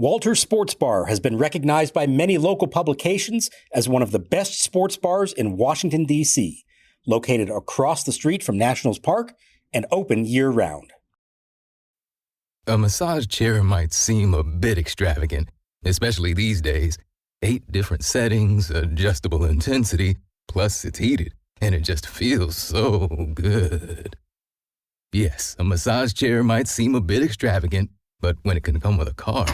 Walter's Sports Bar has been recognized by many local publications as one of the best sports bars in Washington, D.C., located across the street from Nationals Park and open year-round. A massage chair might seem a bit extravagant, especially these days. 8 different settings, adjustable intensity, plus it's heated, and it just feels so good. Yes, a massage chair might seem a bit extravagant, but when it can come with a car,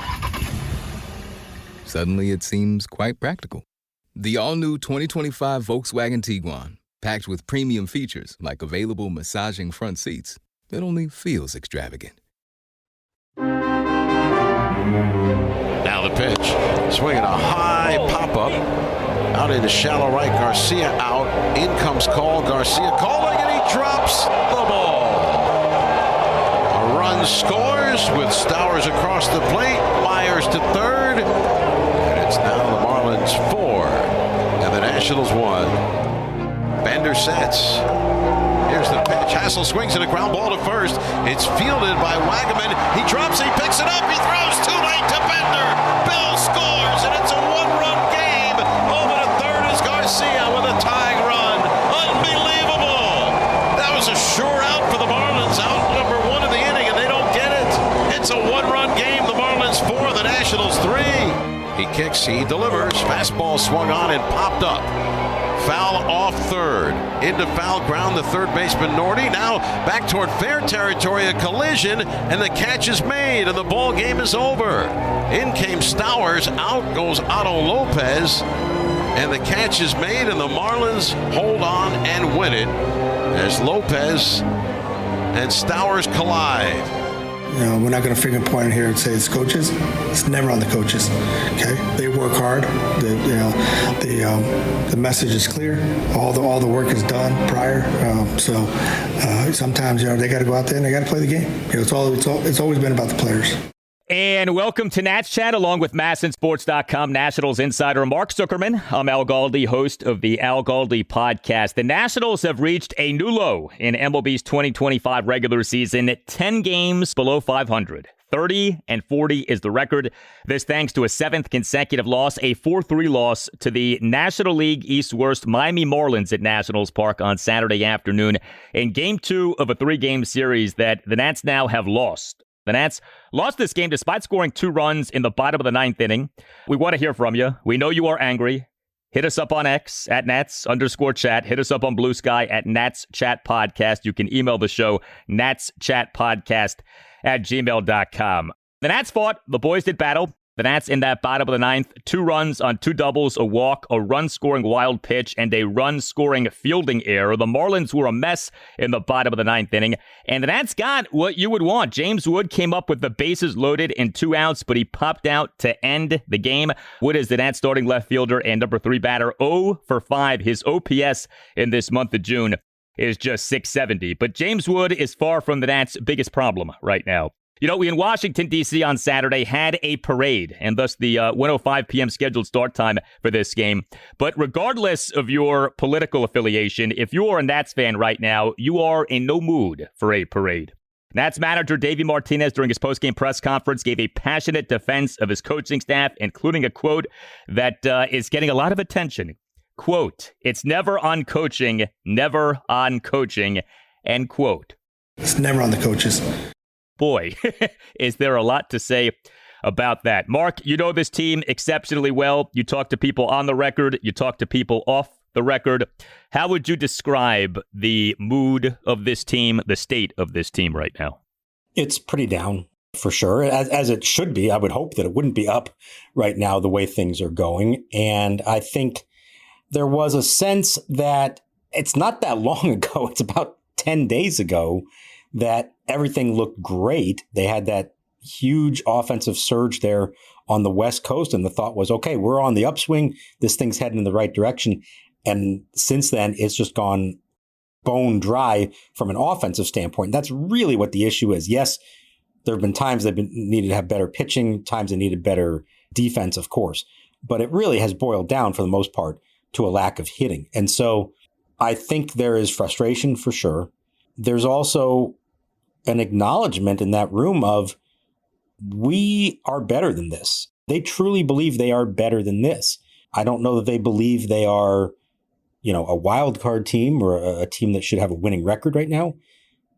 suddenly it seems quite practical. The all-new 2025 Volkswagen Tiguan, packed with premium features like available massaging front seats, it only feels extravagant. Now the pitch, swinging a high pop-up, out into shallow right, Garcia out, in comes Cole, Garcia calling, and he drops the ball. A run scores with Stowers across the plate, Myers to third, and it's now the Marlins 4 and the Nationals 1. Bender sets. Here's the pitch. Hassel swings at a ground ball to first. It's fielded by Wagaman. He drops, he picks it up, he throws too late to Bender. Bill scores, and it's a one-run game. Over to third is Garcia with a tying run. Unbelievable. That was a sure out for the Marlins. Out number 1 of the inning, and they don't get it. It's a one-run game. The Marlins 4, the Nationals 3. He kicks, he delivers. Fastball swung on and popped up. Foul off third. Into foul ground, the third baseman Norty. Now back toward fair territory, a collision, and the catch is made, and the ball game is over. In came Stowers, out goes Otto Lopez, and the catch is made, and the Marlins hold on and win it as Lopez and Stowers collide. You know, we're not going to finger point here and say it's coaches. It's never on the coaches. Okay, they work hard. The message is clear. All the work is done prior. So sometimes they got to go out there and they got to play the game. It's always been about the players. And welcome to Nats Chat along with MASNsports.com Nationals insider Mark Zuckerman. I'm Al Galdi, host of the Al Galdi podcast. The Nationals have reached a new low in MLB's 2025 regular season, 10 games below 500. 30-40 is the record. This thanks to a 7th consecutive loss, a 4-3 loss to the National League East worst Miami Marlins at Nationals Park on Saturday afternoon in Game 2 of a 3-game series that the Nats now have lost. The Nats lost this game despite scoring 2 runs in the bottom of the 9th inning. We want to hear from you. We know you are angry. Hit us up on X at Nats_chat. Hit us up on Blue Sky at Nats Chat Podcast. You can email the show, natschatpodcast@gmail.com. The Nats fought. The boys did battle. The Nats in that bottom of the 9th, 2 runs on 2 doubles, a walk, a run-scoring wild pitch, and a run-scoring fielding error. The Marlins were a mess in the bottom of the 9th inning, and the Nats got what you would want. James Wood came up with the bases loaded in 2 outs, but he popped out to end the game. Wood is the Nats starting left fielder and number 3 batter, 0 for 5. His OPS in this month of June is just 670, but James Wood is far from the Nats' biggest problem right now. You know, we in Washington, D.C. on Saturday had a parade, and thus the 1:05 p.m. scheduled start time for this game. But regardless of your political affiliation, if you are a Nats fan right now, you are in no mood for a parade. Nats manager Davey Martinez, during his postgame press conference, gave a passionate defense of his coaching staff, including a quote that is getting a lot of attention. Quote, "It's never on coaching, end quote. It's never on the coaches. Boy, is there a lot to say about that. Mark, you know this team exceptionally well. You talk to people on the record. You talk to people off the record. How would you describe the mood of this team, the state of this team right now? It's pretty down, for sure, as it should be. I would hope that it wouldn't be up right now the way things are going. And I think there was a sense that it's not that long ago. It's about 10 days ago that everything looked great. They had that huge offensive surge there on the West Coast, and the thought was, okay, we're on the upswing. This thing's heading in the right direction. And since then, it's just gone bone dry from an offensive standpoint. That's really what the issue is. Yes, there have been times they've needed to have better pitching, times they needed better defense, of course. But it really has boiled down, for the most part, to a lack of hitting. And so I think there is frustration for sure. There's also an acknowledgement in that room of we are better than this. They truly believe they are better than this. I don't know that they believe they are, a wild card team or a team that should have a winning record right now.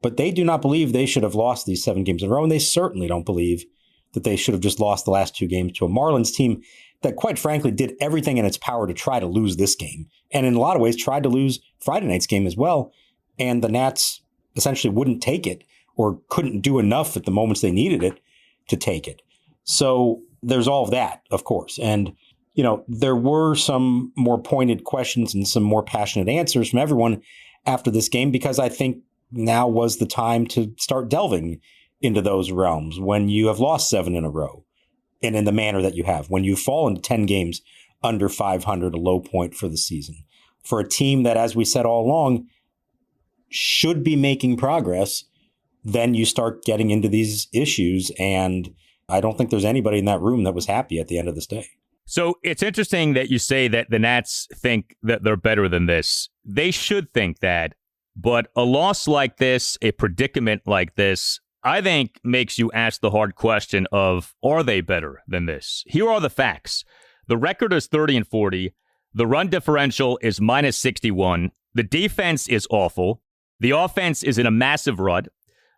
But they do not believe they should have lost these 7 games in a row. And they certainly don't believe that they should have just lost the last 2 games to a Marlins team that, quite frankly, did everything in its power to try to lose this game. And in a lot of ways, tried to lose Friday night's game as well. And the Nats essentially wouldn't take it or couldn't do enough at the moments they needed it to take it. So there's all of that, of course. And, there were some more pointed questions and some more passionate answers from everyone after this game, because I think now was the time to start delving into those realms when you have lost 7 in a row and in the manner that you have, when you've fallen to 10 games under 500, a low point for the season, for a team that, as we said all along, should be making progress. Then you start getting into these issues. And I don't think there's anybody in that room that was happy at the end of this day. So it's interesting that you say that the Nats think that they're better than this. They should think that. But a loss like this, a predicament like this, I think makes you ask the hard question of, are they better than this? Here are the facts. The record is 30-40. The run differential is -61. The defense is awful. The offense is in a massive rut.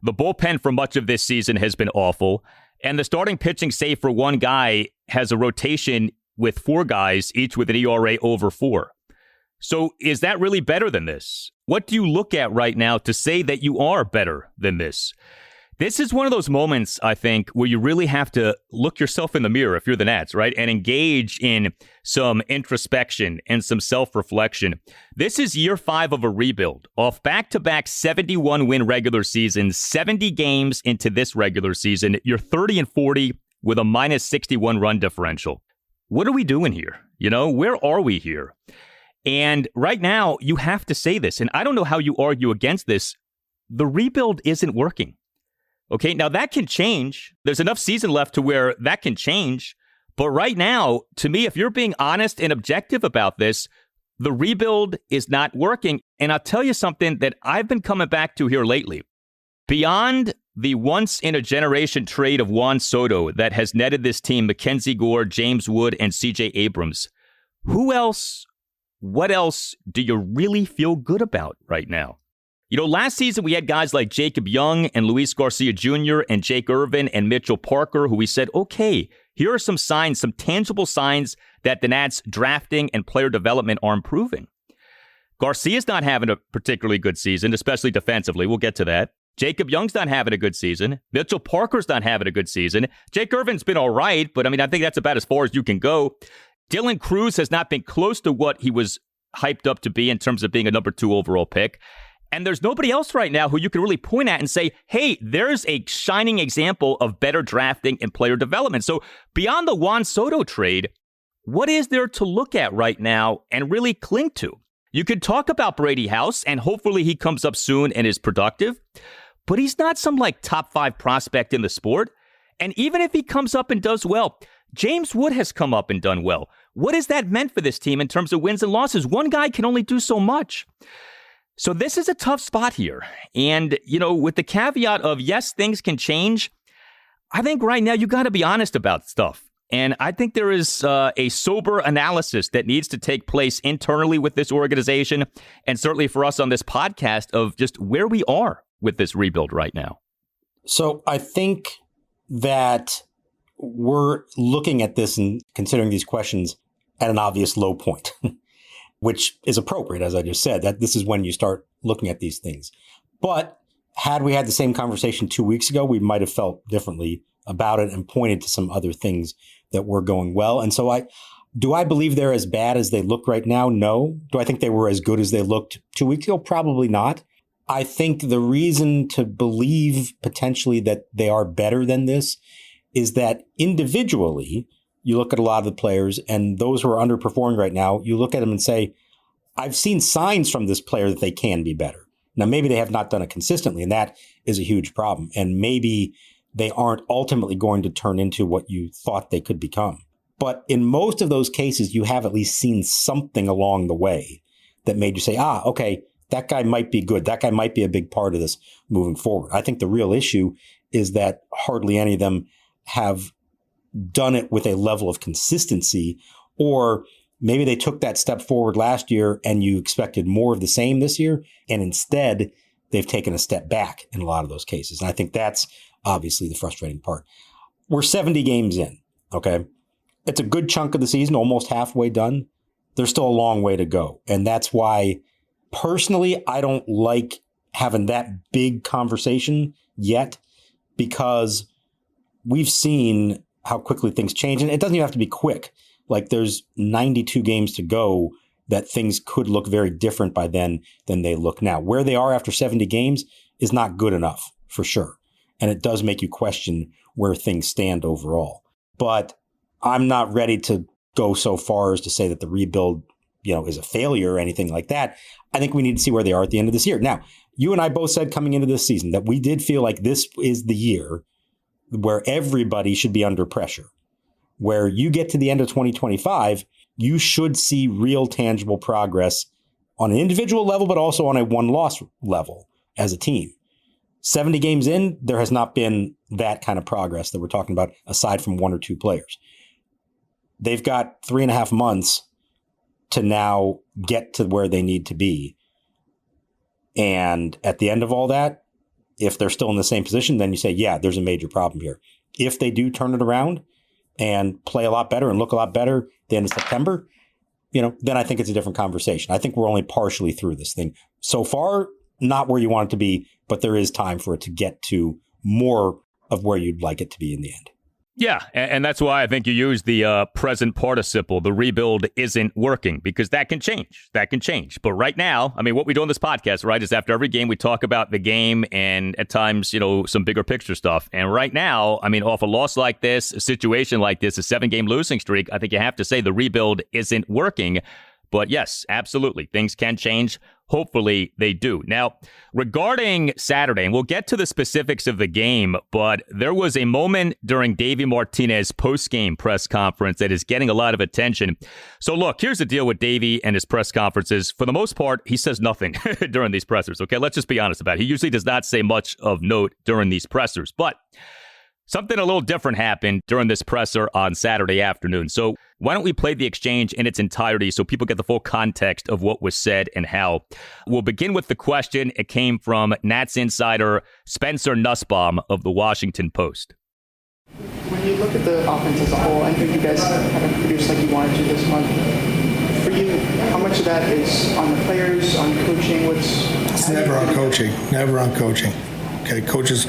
The bullpen for much of this season has been awful. And the starting pitching, save for one guy, has a rotation with 4 guys, each with an ERA over 4. So is that really better than this? What do you look at right now to say that you are better than this? This is one of those moments, I think, where you really have to look yourself in the mirror if you're the Nats, right? And engage in some introspection and some self-reflection. This is year 5 of a rebuild. Off back-to-back 71-win regular seasons, 70 games into this regular season, you're 30-40 with a -61 run differential. What are we doing here? Where are we here? And right now, you have to say this, and I don't know how you argue against this. The rebuild isn't working. Okay, now that can change. There's enough season left to where that can change. But right now, to me, if you're being honest and objective about this, the rebuild is not working. And I'll tell you something that I've been coming back to here lately. Beyond the once-in-a-generation trade of Juan Soto that has netted this team MacKenzie Gore, James Wood, and C.J. Abrams, what else do you really feel good about right now? Last season we had guys like Jacob Young and Luis Garcia Jr. and Jake Irvin and Mitchell Parker, who we said, okay, here are some signs, some tangible signs that the Nats drafting and player development are improving. Garcia's not having a particularly good season, especially defensively. We'll get to that. Jacob Young's not having a good season. Mitchell Parker's not having a good season. Jake Irvin's been all right, but I think that's about as far as you can go. Dylan Cruz has not been close to what he was hyped up to be in terms of being a number 2 overall pick. And there's nobody else right now who you can really point at and say, hey, there's a shining example of better drafting and player development. So beyond the Juan Soto trade, what is there to look at right now and really cling to? You could talk about Brady House, and hopefully he comes up soon and is productive, but he's not some top 5 prospect in the sport. And even if he comes up and does well, James Wood has come up and done well. What has that meant for this team in terms of wins and losses? One guy can only do so much. So this is a tough spot here. And, with the caveat of, yes, things can change, I think right now you got to be honest about stuff. And I think there is a sober analysis that needs to take place internally with this organization, and certainly for us on this podcast, of just where we are with this rebuild right now. So I think that we're looking at this and considering these questions at an obvious low point. Which is appropriate, as I just said, that this is when you start looking at these things. But had we had the same conversation 2 weeks ago, we might have felt differently about it and pointed to some other things that were going well. And so do I believe they're as bad as they look right now? No. Do I think they were as good as they looked 2 weeks ago? Probably not. I think the reason to believe potentially that they are better than this is that individually, you look at a lot of the players, and those who are underperforming right now, you look at them and say, I've seen signs from this player that they can be better. Now, maybe they have not done it consistently, and that is a huge problem. And maybe they aren't ultimately going to turn into what you thought they could become. But in most of those cases, you have at least seen something along the way that made you say, okay, that guy might be good. That guy might be a big part of this moving forward. I think the real issue is that hardly any of them have done it with a level of consistency, or maybe they took that step forward last year and you expected more of the same this year, and instead they've taken a step back in a lot of those cases. And I think that's obviously the frustrating part. We're 70 games in, okay? It's a good chunk of the season, almost halfway done. There's still a long way to go. And that's why, personally, I don't like having that big conversation yet, because we've seen how quickly things change. And it doesn't even have to be quick. Like, there's 92 games to go that things could look very different by then than they look now. Where they are after 70 games is not good enough, for sure. And it does make you question where things stand overall. But I'm not ready to go so far as to say that the rebuild, is a failure or anything like that. I think we need to see where they are at the end of this year. Now, you and I both said coming into this season that we did feel like this is the year where everybody should be under pressure. Where you get to the end of 2025, you should see real tangible progress on an individual level, but also on a one-loss level as a team. 70 games in, there has not been that kind of progress that we're talking about, aside from one or two players. They've got 3.5 months to now get to where they need to be. And at the end of all that, if they're still in the same position, then you say, yeah, there's a major problem here. If they do turn it around and play a lot better and look a lot better at the end of September, then I think it's a different conversation. I think we're only partially through this thing. So far, not where you want it to be, but there is time for it to get to more of where you'd like it to be in the end. Yeah, and that's why I think you use the present participle. The rebuild isn't working, because that can change. That can change. But right now, what we do on this podcast, right, is after every game, we talk about the game and at times, some bigger picture stuff. And right now, off a loss like this, a situation like this, a 7-game losing streak, I think you have to say the rebuild isn't working. But yes, absolutely, things can change. Hopefully they do. Now, regarding Saturday, and we'll get to the specifics of the game, but there was a moment during Davey Martinez post-game press conference that is getting a lot of attention. So look, here's the deal with Davey and his press conferences. For the most part, he says nothing during these pressers, okay? Let's just be honest about it. He usually does not say much of note during these pressers, but something a little different happened during this presser on Saturday afternoon. So why don't we play the exchange in its entirety so people get the full context of what was said and how. We'll begin with the question. It came from Nats insider Spencer Nussbaum of the Washington Post. When you look at the offense as a whole, I know you guys haven't produced like you wanted to this month. For you, how much of that is on the players, on coaching? It's never on coaching. Never on coaching. Okay, coaches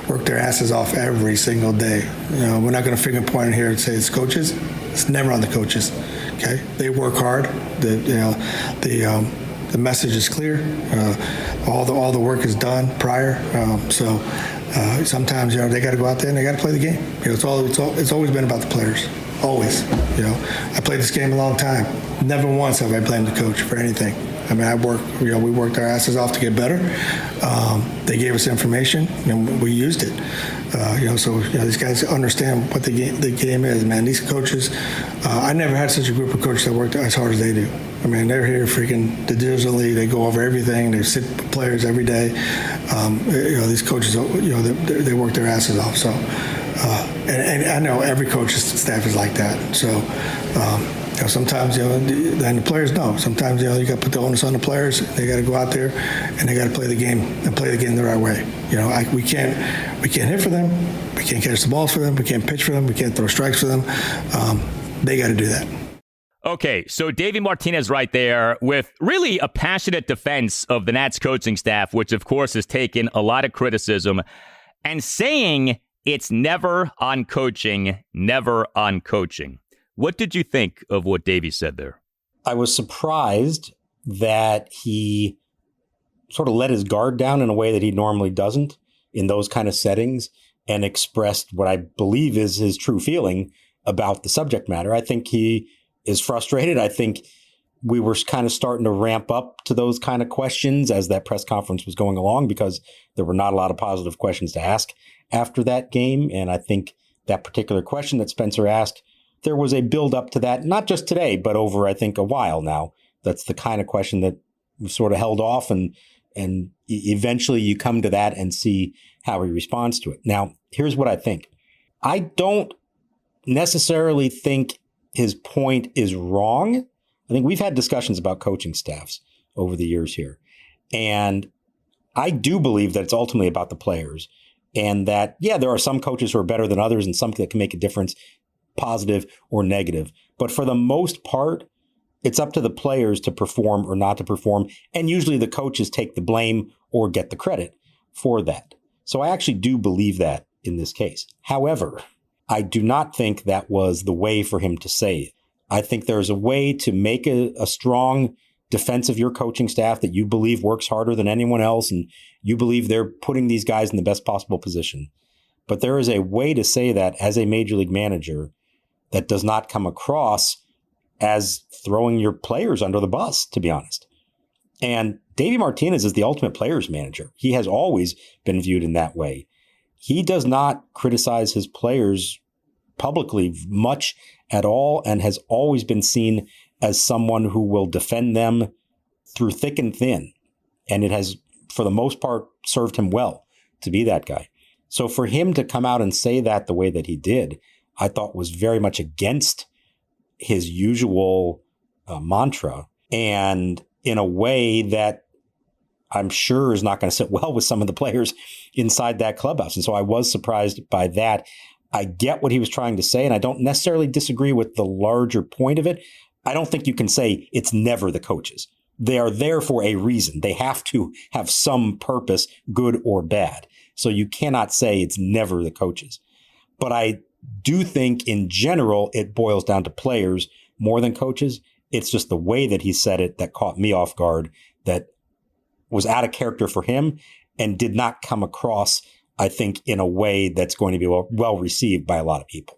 work their asses off every single day. We're not going to finger point here and say it's coaches. It's never on the coaches. Okay, they work hard. The message is clear. All the work is done prior. Sometimes they got to go out there and they got to play the game. It's always been about the players. Always. I played this game a long time. Never once have I blamed the coach for anything. We worked our asses off to get better. They gave us information, and we used it. These guys understand what the game is, man. These coaches, I never had such a group of coaches that worked as hard as they do. They're here freaking diligently. They go over everything. They sit with players every day. These coaches, they work their asses off. So, and I know every coach's staff is like that. So. Sometimes, and the players know. Sometimes, you got to put the onus on the players. They got to go out there and they got to play the game and play the game the right way. We can't hit for them. We can't catch the balls for them. We can't pitch for them. We can't throw strikes for them. They got to do that. Okay, so Davey Martinez right there with really a passionate defense of the Nats coaching staff, which of course has taken a lot of criticism, and saying it's never on coaching, never on coaching. What did you think of what Davey said there? I was surprised that he sort of let his guard down in a way that he normally doesn't in those kind of settings, and expressed what I believe is his true feeling about the subject matter. I think he is frustrated. I think we were kind of starting to ramp up to those kind of questions as that press conference was going along, because there were not a lot of positive questions to ask after that game. And I think that particular question that Spencer asked, there was a build up to that, not just today, but over, I think, a while now. That's the kind of question that we sort of held off, and eventually you come to that and see how he responds to it. Now, here's what I think. I don't necessarily think his point is wrong. I think we've had discussions about coaching staffs over the years here. And I do believe that it's ultimately about the players. And that, yeah, there are some coaches who are better than others and some that can make a difference, positive or negative. But for the most part, it's up to the players to perform or not to perform. And usually the coaches take the blame or get the credit for that. So I actually do believe that in this case. However, I do not think that was the way for him to say it. I think there's a way to make a strong defense of your coaching staff that you believe works harder than anyone else, and you believe they're putting these guys in the best possible position. But there is a way to say that as a major league manager that does not come across as throwing your players under the bus, to be honest. And Davey Martinez is the ultimate players manager. He has always been viewed in that way. He does not criticize his players publicly much at all and has always been seen as someone who will defend them through thick and thin. And it has, for the most part, served him well to be that guy. So for him to come out and say that the way that he did, I thought was very much against his usual mantra, and in a way that I'm sure is not going to sit well with some of the players inside that clubhouse. And so I was surprised by that. I get what he was trying to say, and I don't necessarily disagree with the larger point of it. I don't think you can say it's never the coaches. They are there for a reason. They have to have some purpose, good or bad. So you cannot say it's never the coaches. But I do think in general, it boils down to players more than coaches. It's just the way that he said it that caught me off guard, that was out of character for him and did not come across, I think, in a way that's going to be well received by a lot of people.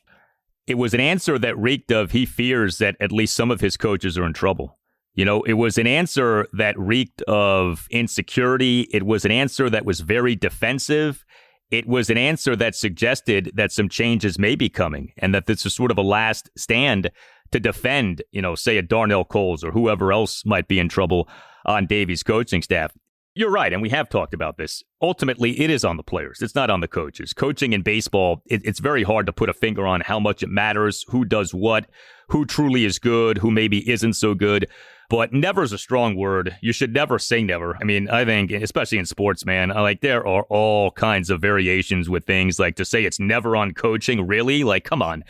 It was an answer that reeked of he fears that at least some of his coaches are in trouble. You know, it was an answer that reeked of insecurity. It was an answer that was very defensive. It was an answer that suggested that some changes may be coming and that this is sort of a last stand to defend, you know, say a Darnell Coles or whoever else might be in trouble on Davey's coaching staff. You're right, and we have talked about this. Ultimately, it is on the players. It's not on the coaches. Coaching in baseball, it's very hard to put a finger on how much it matters, who does what, who truly is good, who maybe isn't so good. But never is a strong word. You should never say never. I mean, I think, especially in sports, man, there are all kinds of variations with things. Like to say it's never on coaching, really? Like, come on.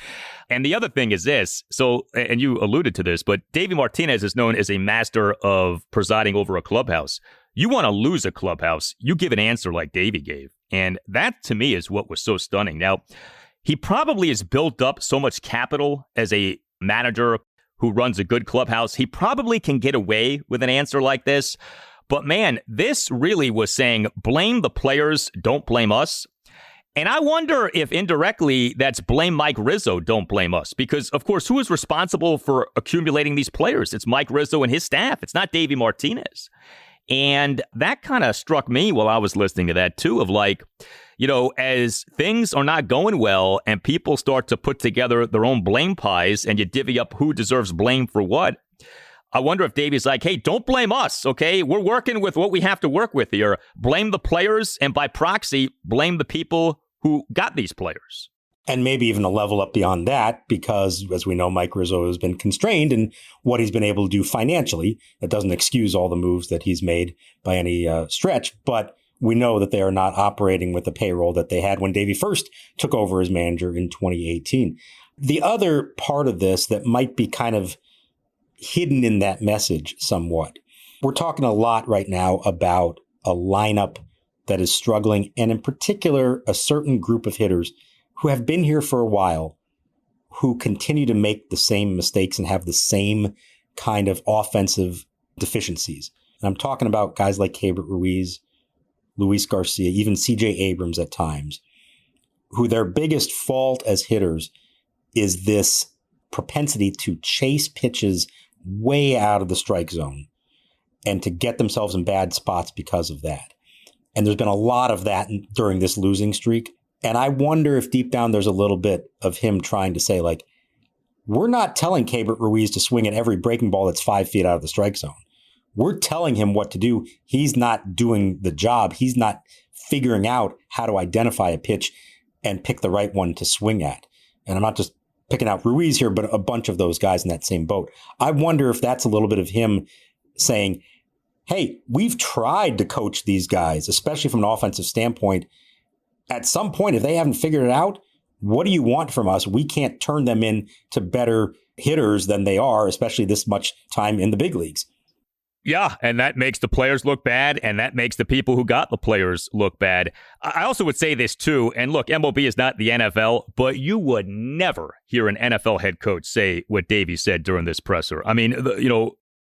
And the other thing is this. So, and you alluded to this, but Davey Martinez is known as a master of presiding over a clubhouse. You want to lose a clubhouse, you give an answer like Davey gave. And that, to me, is what was so stunning. Now, he probably has built up so much capital as a manager who runs a good clubhouse. He probably can get away with an answer like this. But man, this really was saying, blame the players, don't blame us. And I wonder if indirectly that's blame Mike Rizzo, don't blame us. Because, of course, who is responsible for accumulating these players? It's Mike Rizzo and his staff. It's not Davey Martinez. And that kind of struck me while I was listening to that, too, of like, you know, as things are not going well and people start to put together their own blame pies and you divvy up who deserves blame for what, I wonder if Davey's like, hey, don't blame us, okay? We're working with what we have to work with here. Blame the players and by proxy, blame the people who got these players. And maybe even a level up beyond that, because as we know, Mike Rizzo has been constrained in what he's been able to do financially. That doesn't excuse all the moves that he's made by any stretch, but we know that they are not operating with the payroll that they had when Davey first took over as manager in 2018. The other part of this that might be kind of hidden in that message somewhat, we're talking a lot right now about a lineup that is struggling, and in particular, a certain group of hitters who have been here for a while, who continue to make the same mistakes and have the same kind of offensive deficiencies. And I'm talking about guys like Keibert Ruiz, Luis Garcia, even CJ Abrams at times, who their biggest fault as hitters is this propensity to chase pitches way out of the strike zone and to get themselves in bad spots because of that. And there's been a lot of that during this losing streak. And I wonder if deep down there's a little bit of him trying to say, like, we're not telling Keibert Ruiz to swing at every breaking ball that's 5 feet out of the strike zone. We're telling him what to do. He's not doing the job. He's not figuring out how to identify a pitch and pick the right one to swing at. And I'm not just picking out Ruiz here, but a bunch of those guys in that same boat. I wonder if that's a little bit of him saying, hey, we've tried to coach these guys, especially from an offensive standpoint. At some point, if they haven't figured it out, what do you want from us? We can't turn them into better hitters than they are, especially this much time in the big leagues. Yeah, and that makes the players look bad, and that makes the people who got the players look bad. I also would say this, too, and look, MLB is not the NFL, but you would never hear an NFL head coach say what Davey said during this presser. I mean,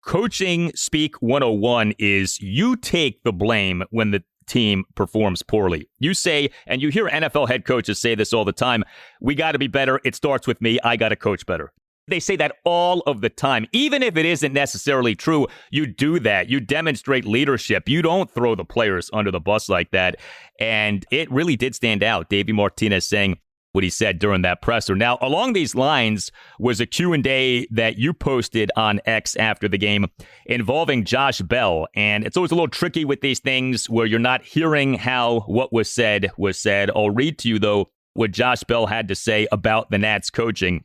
coaching speak 101 is you take the blame when the team performs poorly. You say, and you hear NFL head coaches say this all the time, we got to be better. It starts with me. I got to coach better. They say that all of the time. Even if it isn't necessarily true, you do that. You demonstrate leadership. You don't throw the players under the bus like that. And it really did stand out. Davey Martinez saying what he said during that presser. Now, along these lines was a Q&A that you posted on X after the game involving Josh Bell. And it's always a little tricky with these things where you're not hearing how what was said was said. I'll read to you, though, what Josh Bell had to say about the Nats coaching.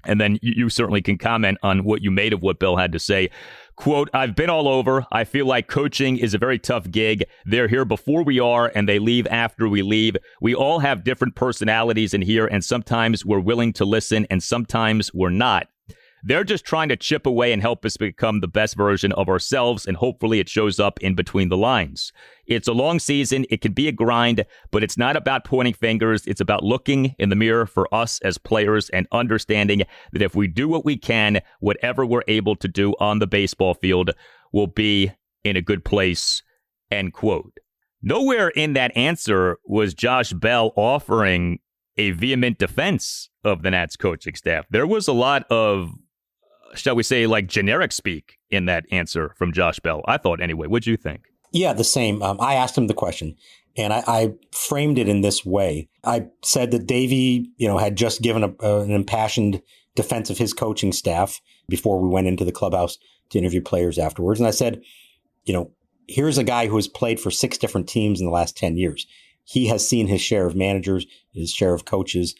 And then you certainly can comment on what you made of what Bill had to say. Quote, I've been all over. I feel like coaching is a very tough gig. They're here before we are, and they leave after we leave. We all have different personalities in here, and sometimes we're willing to listen, and sometimes we're not. They're just trying to chip away and help us become the best version of ourselves, and hopefully it shows up in between the lines. It's a long season. It can be a grind, but it's not about pointing fingers. It's about looking in the mirror for us as players and understanding that if we do what we can, whatever we're able to do on the baseball field will be in a good place, end quote. Nowhere in that answer was Josh Bell offering a vehement defense of the Nats coaching staff. There was a lot of, shall we say, like generic speak in that answer from Josh Bell. I thought anyway. What'd you think? Yeah, the same. I asked him the question, and I framed it in this way. I said that Davey, had just given an impassioned defense of his coaching staff before we went into the clubhouse to interview players afterwards. And I said, here's a guy who has played for 6 different teams in the last 10 years. He has seen his share of managers, his share of coaches.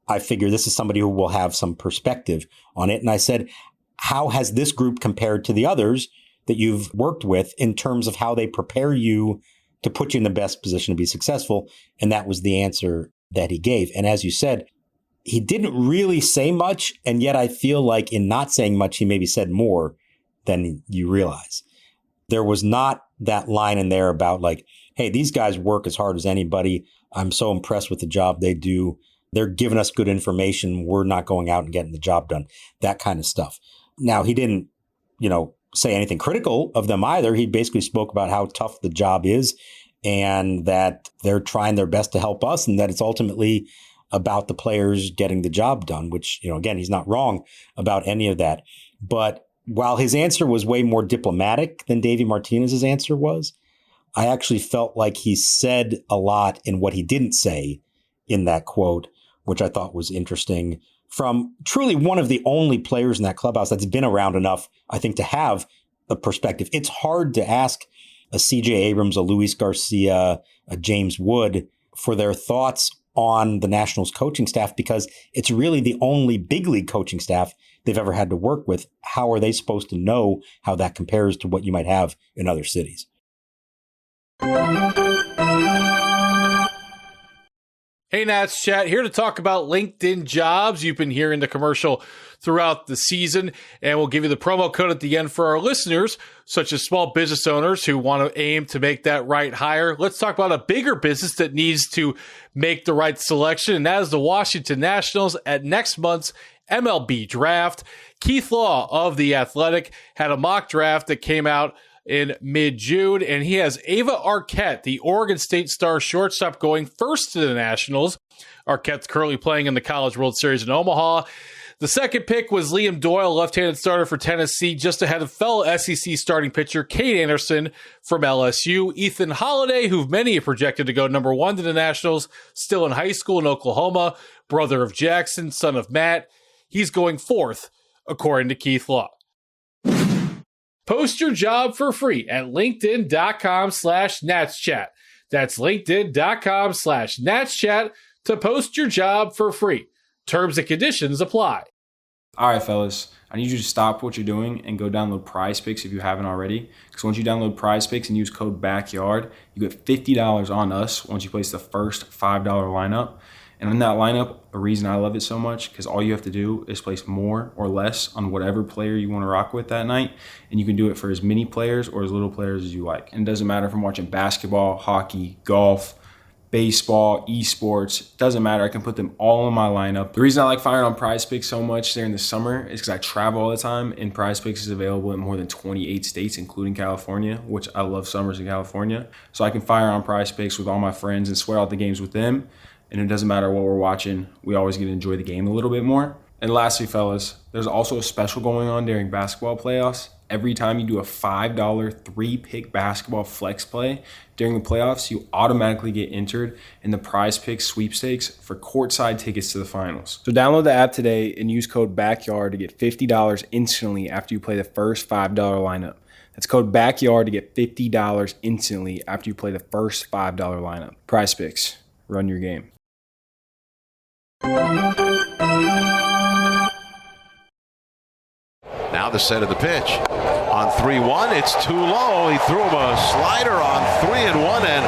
I figure this is somebody who will have some perspective on it. And I said, how has this group compared to the others that you've worked with in terms of how they prepare you to put you in the best position to be successful? And that was the answer that he gave. And as you said, he didn't really say much. And yet I feel like in not saying much, he maybe said more than you realize. There was not that line in there about like, hey, these guys work as hard as anybody. I'm so impressed with the job they do. They're giving us good information. We're not going out and getting the job done. That kind of stuff. Now, he didn't, say anything critical of them either. He basically spoke about how tough the job is and that they're trying their best to help us and that it's ultimately about the players getting the job done, which, again, he's not wrong about any of that. But while his answer was way more diplomatic than Davey Martinez's answer was, I actually felt like he said a lot in what he didn't say in that quote, which I thought was interesting from truly one of the only players in that clubhouse that's been around enough, I think, to have a perspective. It's hard to ask a CJ Abrams, a Luis Garcia, a James Wood for their thoughts on the Nationals coaching staff because it's really the only big league coaching staff they've ever had to work with. How are they supposed to know how that compares to what you might have in other cities? Hey, Nats Chat, here to talk about LinkedIn Jobs. You've been hearing the commercial throughout the season, and we'll give you the promo code at the end for our listeners, such as small business owners who want to aim to make that right hire. Let's talk about a bigger business that needs to make the right selection, and that is the Washington Nationals at next month's MLB Draft. Keith Law of The Athletic had a mock draft that came out in mid-June, and he has Ava Arquette, the Oregon State star shortstop, going first to the Nationals. Arquette's currently playing in the College World Series in Omaha. The second pick was Liam Doyle, left-handed starter for Tennessee, just ahead of fellow SEC starting pitcher Kate Anderson from LSU. Ethan Holiday, who many have projected to go number 1 to the Nationals, still in high school in Oklahoma, brother of Jackson, son of Matt. He's going fourth, according to Keith Law. Post your job for free at LinkedIn.com/NatsChat. That's LinkedIn.com/NatsChat to post your job for free. Terms and conditions apply. All right, fellas, I need you to stop what you're doing and go download Prize Picks if you haven't already. Because once you download Prize Picks and use code BACKYARD, you get $50 on us once you place the first $5 lineup. And in that lineup, the reason I love it so much, because all you have to do is place more or less on whatever player you want to rock with that night. And you can do it for as many players or as little players as you like. And it doesn't matter if I'm watching basketball, hockey, golf, baseball, esports, doesn't matter. I can put them all in my lineup. The reason I like firing on Prize Picks so much during the summer is because I travel all the time, and Prize Picks is available in more than 28 states, including California, which I love summers in California. So I can fire on Prize Picks with all my friends and swear out the games with them. And it doesn't matter what we're watching, we always get to enjoy the game a little bit more. And lastly, fellas, there's also a special going on during basketball playoffs. Every time you do a $5 3-pick basketball flex play during the playoffs, you automatically get entered in the Prize Picks sweepstakes for courtside tickets to the finals. So download the app today and use code BACKYARD to get $50 instantly after you play the first $5 lineup. That's code BACKYARD to get $50 instantly after you play the first $5 lineup. Prize Picks, run your game. Now the set of the pitch. On 3-1, it's too low. He threw him a slider on 3-1, and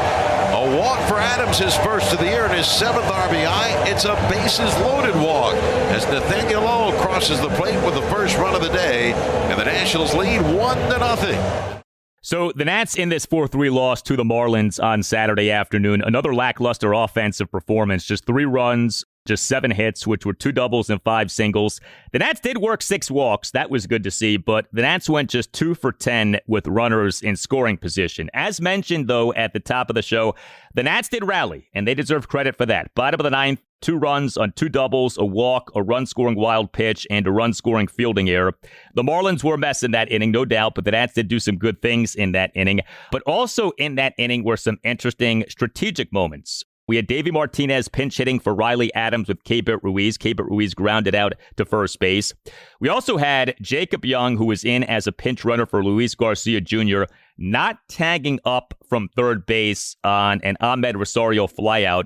a walk for Adams, his first of the year and his 7th RBI. It's a bases-loaded walk as Nathaniel Lowe crosses the plate with the first run of the day, and the Nationals lead 1-0. So the Nats in this 4-3 loss to the Marlins on Saturday afternoon. Another lackluster offensive performance, just 3 runs, just 7 hits, which were 2 doubles and 5 singles. The Nats did work 6 walks. That was good to see, but the Nats went just 2 for 10 with runners in scoring position. As mentioned, though, at the top of the show, the Nats did rally, and they deserve credit for that. Bottom of the 9th, 2 runs on 2 doubles, a walk, a run-scoring wild pitch, and a run-scoring fielding error. The Marlins were a mess in that inning, no doubt, but the Nats did do some good things in that inning. But also in that inning were some interesting strategic moments. We had Davey Martinez pinch hitting for Riley Adams with Keibert Ruiz. Keibert Ruiz grounded out to first base. We also had Jacob Young, who was in as a pinch runner for Luis Garcia Jr., not tagging up from third base on an Amed Rosario flyout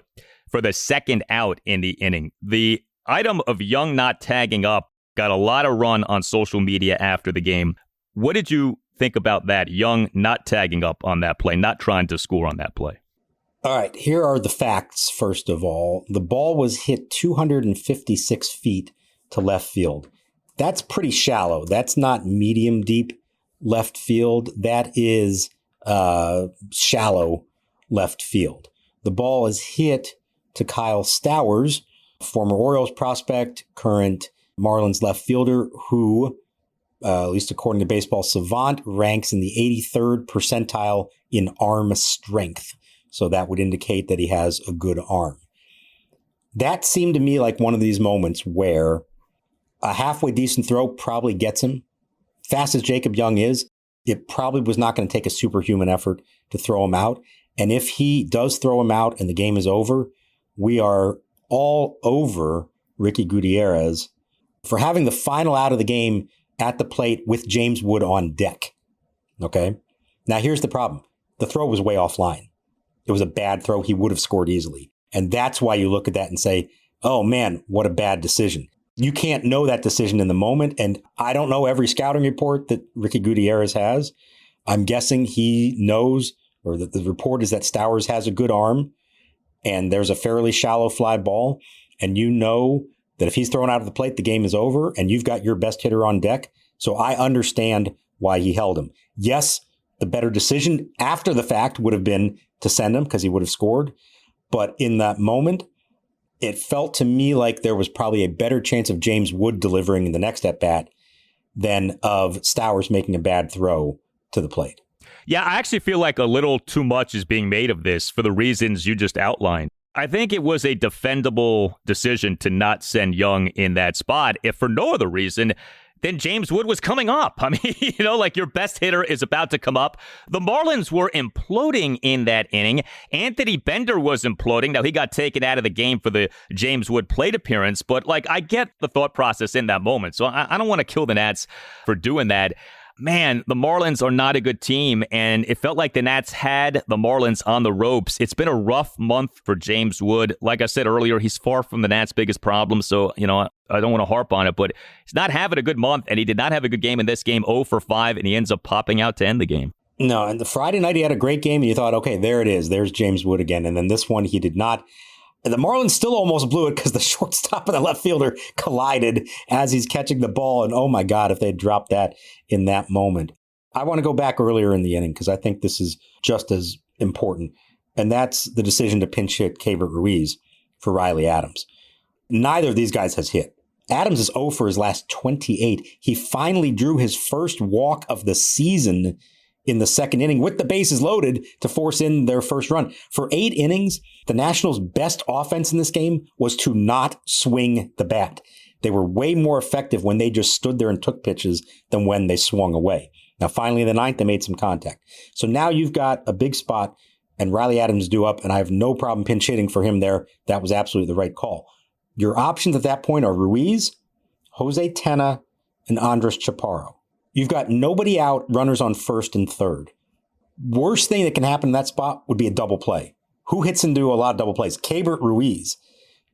for the second out in the inning. The item of Young not tagging up got a lot of run on social media after the game. What did you think about that? Young not tagging up on that play, not trying to score on that play. All right, here are the facts, first of all. The ball was hit 256 feet to left field. That's pretty shallow. That's not medium deep left field. That is shallow left field. The ball is hit to Kyle Stowers, former Orioles prospect, current Marlins left fielder, who, at least according to Baseball Savant, ranks in the 83rd percentile in arm strength. So that would indicate that he has a good arm. That seemed to me like one of these moments where a halfway decent throw probably gets him. Fast as Jacob Young is, it probably was not going to take a superhuman effort to throw him out. And if he does throw him out and the game is over, we are all over Ricky Gutierrez for having the final out of the game at the plate with James Wood on deck. Okay? Now here's the problem. The throw was way offline. It was a bad throw. He would have scored easily. And that's why you look at that and say, oh man, what a bad decision. You can't know that decision in the moment. And I don't know every scouting report that Ricky Gutierrez has. I'm guessing he knows, or that the report is that Stowers has a good arm and there's a fairly shallow fly ball. And you know that if he's thrown out of the plate, the game is over and you've got your best hitter on deck. So I understand why he held him. Yes, the better decision after the fact would have been to send him because he would have scored. But in that moment, it felt to me like there was probably a better chance of James Wood delivering in the next at-bat than of Stowers making a bad throw to the plate. Yeah, I actually feel like a little too much is being made of this for the reasons you just outlined. I think it was a defendable decision to not send Young in that spot, if for no other reason then James Wood was coming up. I mean, like your best hitter is about to come up. The Marlins were imploding in that inning. Anthony Bender was imploding. Now, he got taken out of the game for the James Wood plate appearance, but I get the thought process in that moment. So I don't want to kill the Nats for doing that. man, the Marlins are not a good team, and it felt like the Nats had the Marlins on the ropes. It's been a rough month for James Wood. Like I said earlier, he's far from the Nats' biggest problem, so, I don't want to harp on it, but he's not having a good month, and he did not have a good game in this game, 0 for 5, and he ends up popping out to end the game. No, and the Friday night he had a great game, and you thought, okay, there it is. There's James Wood again. And then this one he did not. And the Marlins still almost blew it because the shortstop and the left fielder collided as he's catching the ball. And oh my God, if they dropped that in that moment. I want to go back earlier in the inning because I think this is just as important. And that's the decision to pinch hit Keibert Ruiz for Riley Adams. Neither of these guys has hit. Adams is 0 for his last 28. He finally drew his first walk of the season in the second inning with the bases loaded to force in their first run. For 8 innings, the Nationals' best offense in this game was to not swing the bat. They were way more effective when they just stood there and took pitches than when they swung away. Now, finally, in the 9th, they made some contact. So now you've got a big spot and Riley Adams due up, and I have no problem pinch hitting for him there. That was absolutely the right call. Your options at that point are Ruiz, Jose Tena, and Andres Chaparro. You've got nobody out, runners on first and third. Worst thing that can happen in that spot would be a double play. Who hits into a lot of double plays? Keibert Ruiz.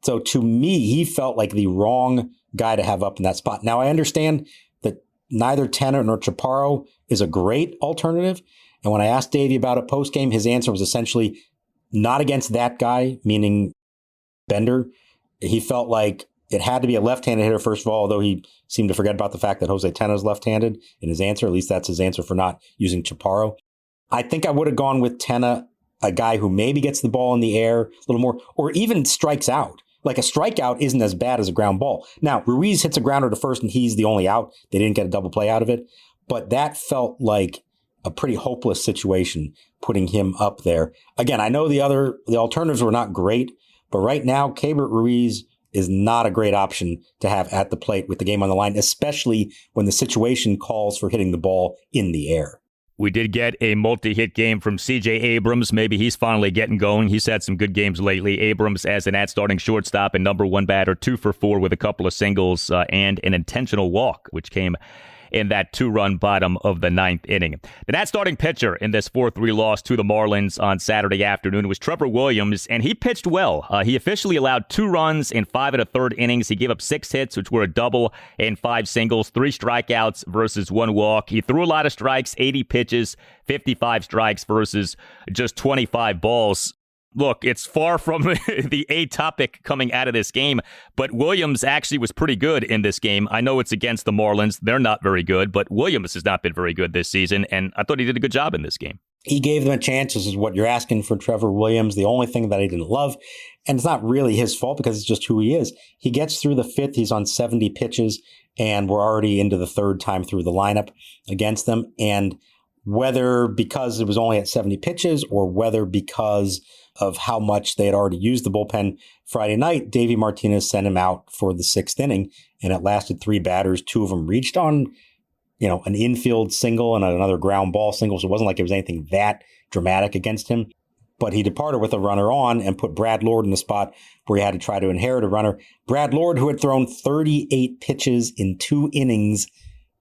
So to me, he felt like the wrong guy to have up in that spot. Now, I understand that neither Tena nor Chaparro is a great alternative. And when I asked Davey about it postgame, his answer was essentially not against that guy, meaning Bender. He felt like it had to be a left-handed hitter, first of all, although he seemed to forget about the fact that Jose Tena is left-handed in his answer. At least that's his answer for not using Chaparro. I think I would have gone with Tena, a guy who maybe gets the ball in the air a little more, or even strikes out. Like a strikeout isn't as bad as a ground ball. Now, Ruiz hits a grounder to first, and he's the only out. They didn't get a double play out of it. But that felt like a pretty hopeless situation, putting him up there. Again, I know the alternatives were not great, but right now, Keibert Ruiz is not a great option to have at the plate with the game on the line, especially when the situation calls for hitting the ball in the air. We did get a multi-hit game from C.J. Abrams. Maybe he's finally getting going. He's had some good games lately. Abrams as an at-starting shortstop and number 1 batter, 2 for 4 with a couple of singles and an intentional walk, which came in that 2-run bottom of the 9th inning. The Nats starting pitcher in this 4-3 loss to the Marlins on Saturday afternoon was Trevor Williams, and he pitched well. He officially allowed 2 runs in 5 1/3 innings. He gave up 6 hits, which were a double, and 5 singles, 3 strikeouts versus 1 walk. He threw a lot of strikes, 80 pitches, 55 strikes versus just 25 balls. Look, it's far from the A topic coming out of this game, but Williams actually was pretty good in this game. I know it's against the Marlins. They're not very good, but Williams has not been very good this season, and I thought he did a good job in this game. He gave them a chance. This is what you're asking for Trevor Williams. The only thing that I didn't love, and it's not really his fault because it's just who he is. He gets through the 5th. He's on 70 pitches, and we're already into the 3rd time through the lineup against them. And whether because it was only at 70 pitches or whether because of how much they had already used the bullpen Friday night, Davey Martinez sent him out for the 6th inning, and it lasted 3 batters. 2 of them reached on, an infield single and another ground ball single. So it wasn't like it was anything that dramatic against him. But he departed with a runner on and put Brad Lord in the spot where he had to try to inherit a runner. Brad Lord, who had thrown 38 pitches in 2 innings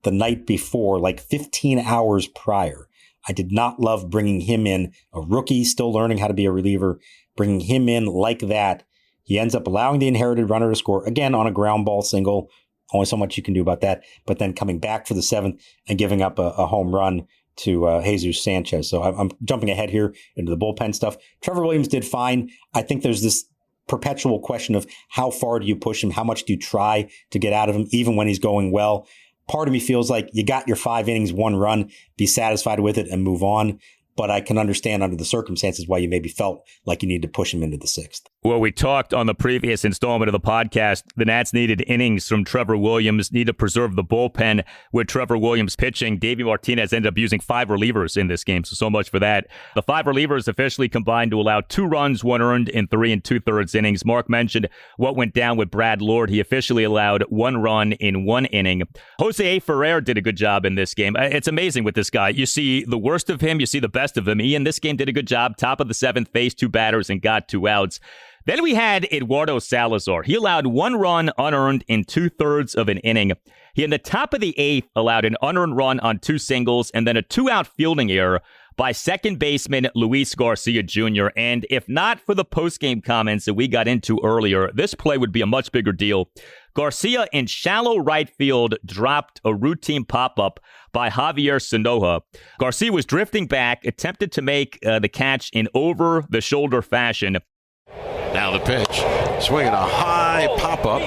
the night before, like 15 hours prior. I did not love bringing him in, a rookie still learning how to be a reliever, bringing him in like that. He ends up allowing the inherited runner to score, again, on a ground ball single. Only so much you can do about that. But then coming back for the 7th and giving up a home run to Jesus Sanchez. So I'm jumping ahead here into the bullpen stuff. Trevor Williams did fine. I think there's this perpetual question of how far do you push him? How much do you try to get out of him, even when he's going well? Part of me feels like you got your 5 innings, 1 run, be satisfied with it and move on. But I can understand under the circumstances why you maybe felt like you need to push him into the 6th. Well, we talked on the previous installment of the podcast. The Nats needed innings from Trevor Williams, need to preserve the bullpen with Trevor Williams pitching. Davey Martinez ended up using 5 relievers in this game, so much for that. The 5 relievers officially combined to allow 2 runs, 1 earned in 3 2/3 innings. Mark mentioned what went down with Brad Lord. He officially allowed 1 run in 1 inning. Jose Ferrer did a good job in this game. It's amazing with this guy. You see the worst of him, you see the best of him. He in this game did a good job. Top of the 7th, faced 2 batters and got 2 outs. Then we had Eduardo Salazar. He allowed 1 run unearned in 2/3 of an inning. He, in the top of the 8th, allowed an unearned run on 2 singles and then a 2-out fielding error by second baseman Luis Garcia Jr. And if not for the postgame comments that we got into earlier, this play would be a much bigger deal. Garcia in shallow right field dropped a routine pop-up by Javier Sanoja. Garcia was drifting back, attempted to make the catch in over-the-shoulder fashion. Now the pitch. Swinging a high pop-up.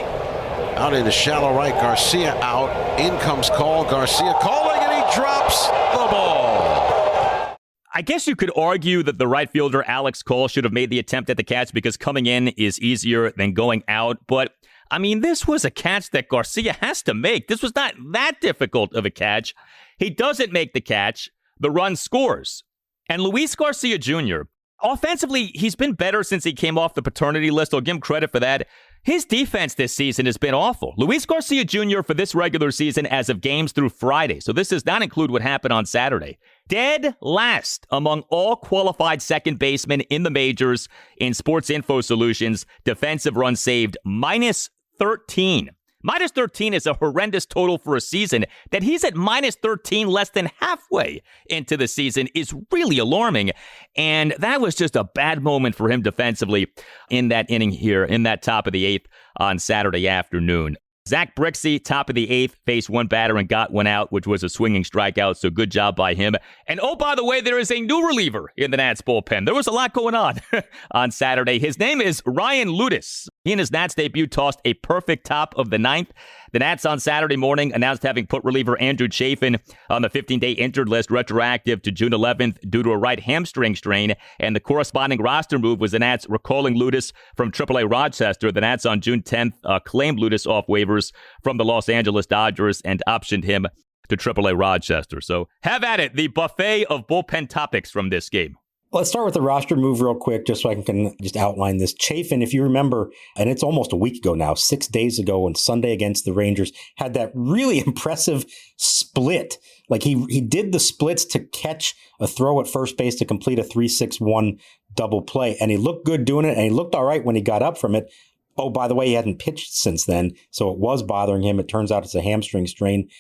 Out into shallow right. Garcia out. In comes Cole. Garcia calling, and he drops the ball. I guess you could argue that the right fielder, Alex Cole, should have made the attempt at the catch because coming in is easier than going out. But, I mean, this was a catch that Garcia has to make. This was not that difficult of a catch. He doesn't make the catch. The run scores. And Luis Garcia Jr., offensively, he's been better since he came off the paternity list. I'll give him credit for that. His defense this season has been awful. Luis Garcia Jr. for this regular season as of games through Friday. So this does not include what happened on Saturday. Dead last among all qualified second basemen in the majors in Sports Info Solutions. Defensive runs saved minus 13. Minus 13 is a horrendous total for a season. That he's at minus 13 less than halfway into the season is really alarming. And that was just a bad moment for him defensively in that inning here, in that top of the 8th on Saturday afternoon. Zach Brixey, top of the 8th, faced one batter and got one out, which was a swinging strikeout, so good job by him. And oh, by the way, there is a new reliever in the Nats bullpen. There was a lot going on Saturday. His name is Ryan Ludus. He in his Nats debut tossed a perfect top of the 9th. The Nats on Saturday morning announced having put reliever Andrew Chafin on the 15-day injured list retroactive to June 11th due to a right hamstring strain, and the corresponding roster move was the Nats recalling Ludus from AAA Rochester. The Nats on June 10th claimed Ludus off waivers from the Los Angeles Dodgers and optioned him to AAA Rochester. So have at it, the buffet of bullpen topics from this game. Let's start with the roster move real quick, just so I can just outline this. Chafin, if you remember, and it's almost a week ago now, 6 days ago on Sunday against the Rangers, had that really impressive split. Like he did the splits to catch a throw at first base to complete a 3-6-1 double play. And he looked good doing it, and he looked all right when he got up from it. Oh, by the way, he hadn't pitched since then, so it was bothering him. It turns out it's a hamstring strain.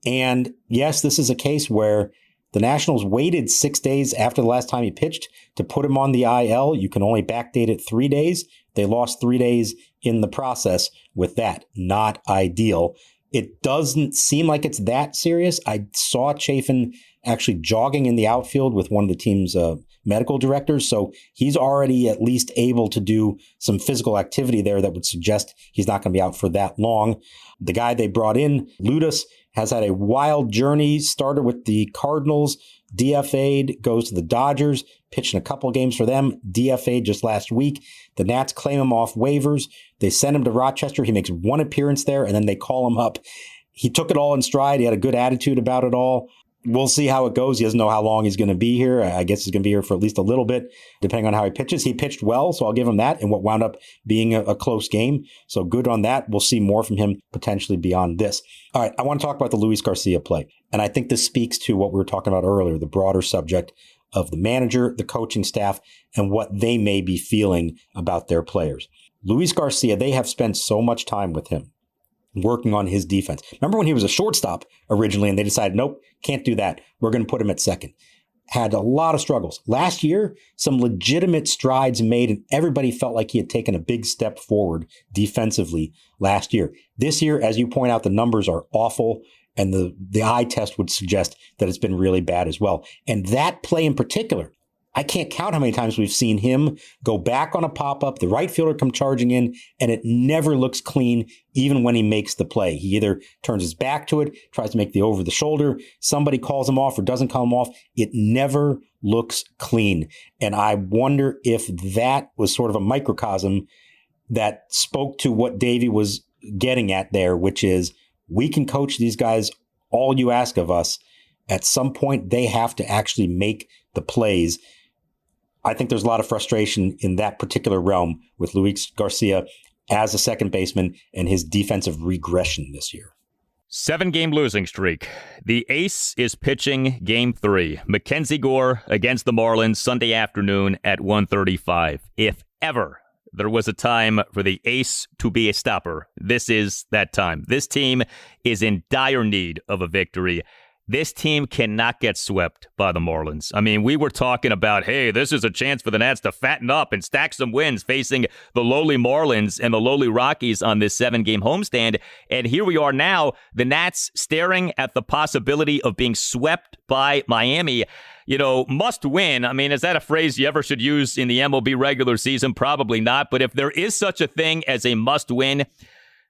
And yes, this is a case where the Nationals waited 6 days after the last time he pitched to put him on the IL. You can only backdate it 3 days. They lost 3 days in the process with that. Not ideal. It doesn't seem like it's that serious. I saw Chafin actually jogging in the outfield with one of the team's medical directors. So he's already at least able to do some physical activity there that would suggest he's not going to be out for that long. The guy they brought in, Ludus, has had a wild journey. Started with the Cardinals, DFA'd, goes to the Dodgers, pitched in a couple games for them, DFA'd just last week. The Nats claim him off waivers. They send him to Rochester. He makes one appearance there, and then they call him up. He took it all in stride. He had a good attitude about it all. We'll see how it goes. He doesn't know how long he's going to be here. I guess he's going to be here for at least a little bit, depending on how he pitches. He pitched well, so I'll give him that in what wound up being a close game. So good on that. We'll see more from him potentially beyond this. All right, I want to talk about the Luis Garcia play. And I think this speaks to what we were talking about earlier, the broader subject of the manager, the coaching staff, and what they may be feeling about their players. Luis Garcia, they have spent so much time with him working on his defense. Remember when he was a shortstop originally and they decided, nope, can't do that. We're going to put him at second. Had a lot of struggles. Last year, some legitimate strides made, and everybody felt like he had taken a big step forward defensively last year. This year, as you point out, the numbers are awful, and the eye test would suggest that it's been really bad as well. And that play in particular, I can't count how many times we've seen him go back on a pop-up, the right fielder come charging in, and it never looks clean, even when he makes the play. He either turns his back to it, tries to make the over-the-shoulder, somebody calls him off or doesn't call him off. It never looks clean. And I wonder if that was sort of a microcosm that spoke to what Davey was getting at there, which is we can coach these guys all you ask of us. At some point, they have to actually make the plays. I think there's a lot of frustration in that particular realm with Luis Garcia as a second baseman and his defensive regression this year. 7-game losing streak. The ace is pitching game 3. MacKenzie Gore against the Marlins Sunday afternoon at 1:35. If ever there was a time for the ace to be a stopper. This is that time. This team is in dire need of a victory. This team cannot get swept by the Marlins. I mean, we were talking about, hey, this is a chance for the Nats to fatten up and stack some wins facing the lowly Marlins and the lowly Rockies on this 7-game homestand. And here we are now, the Nats staring at the possibility of being swept by Miami. You know, must win. I mean, is that a phrase you ever should use in the MLB regular season? Probably not. But if there is such a thing as a must win,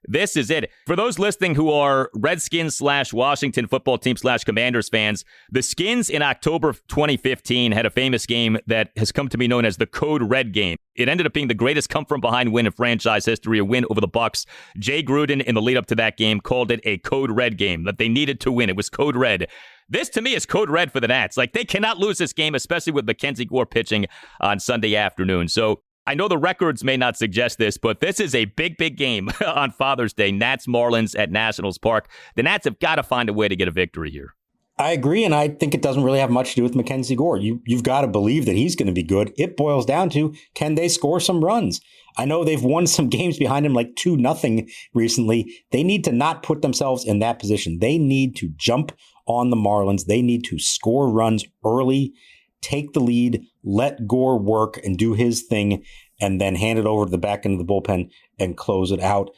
this is it. For those listening who are Redskins / Washington football team / Commanders fans, the Skins in October of 2015 had a famous game that has come to be known as the Code Red game. It ended up being the greatest come-from-behind win in franchise history, a win over the Bucs. Jay Gruden, in the lead-up to that game, called it a Code Red game, that they needed to win. It was Code Red. This, to me, is Code Red for the Nats. Like, they cannot lose this game, especially with MacKenzie Gore pitching on Sunday afternoon. So I know the records may not suggest this, but this is a big, big game on Father's Day. Nats Marlins at Nationals Park. The Nats have got to find a way to get a victory here. I agree, and I think it doesn't really have much to do with MacKenzie Gore. You've got to believe that he's going to be good. It boils down to, can they score some runs? I know they've won some games behind him like 2-0 recently. They need to not put themselves in that position. They need to jump on the Marlins. They need to score runs early, take the lead, let Gore work and do his thing, and then hand it over to the back end of the bullpen and close it out.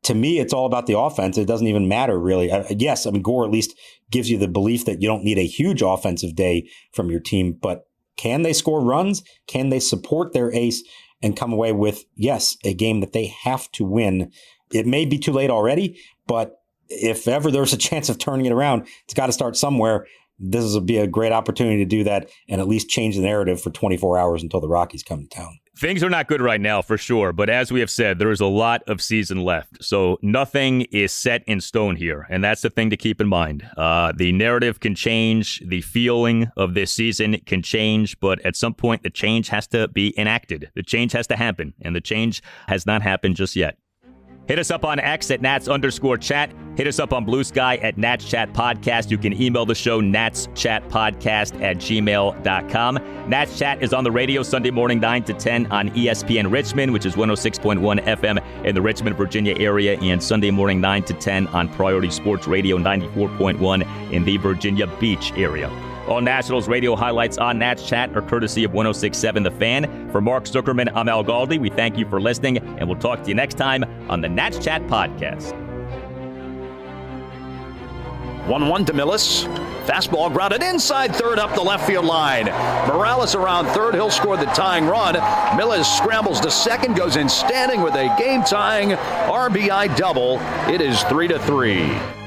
To me, it's all about the offense. It doesn't even matter, really. Yes, I mean, Gore at least gives you the belief that you don't need a huge offensive day from your team, but can they score runs? Can they support their ace and come away with, yes, a game that they have to win? It may be too late already, but if ever there's a chance of turning it around, it's got to start somewhere. This will be a great opportunity to do that and at least change the narrative for 24 hours until the Rockies come to town. Things are not good right now, for sure. But as we have said, there is a lot of season left. So nothing is set in stone here. And that's the thing to keep in mind. The narrative can change. The feeling of this season can change. But at some point, the change has to be enacted. The change has to happen. And the change has not happened just yet. Hit us up on X at Nats_chat. Hit us up on Blue Sky at Nats Chat Podcast. You can email the show, natschatpodcast@gmail.com. Nats Chat is on the radio Sunday morning 9 to 10 on ESPN Richmond, which is 106.1 FM in the Richmond, Virginia area, and Sunday morning 9 to 10 on Priority Sports Radio 94.1 in the Virginia Beach area. All Nationals radio highlights on Nats Chat are courtesy of 106.7 The Fan. For Mark Zuckerman, I'm Al Galdi. We thank you for listening, and we'll talk to you next time on the Nats Chat Podcast. 1-1 to Millis. Fastball grounded inside third up the left field line. Morales around third. He'll score the tying run. Millis scrambles to second, goes in standing with a game-tying RBI double. It is 3-3.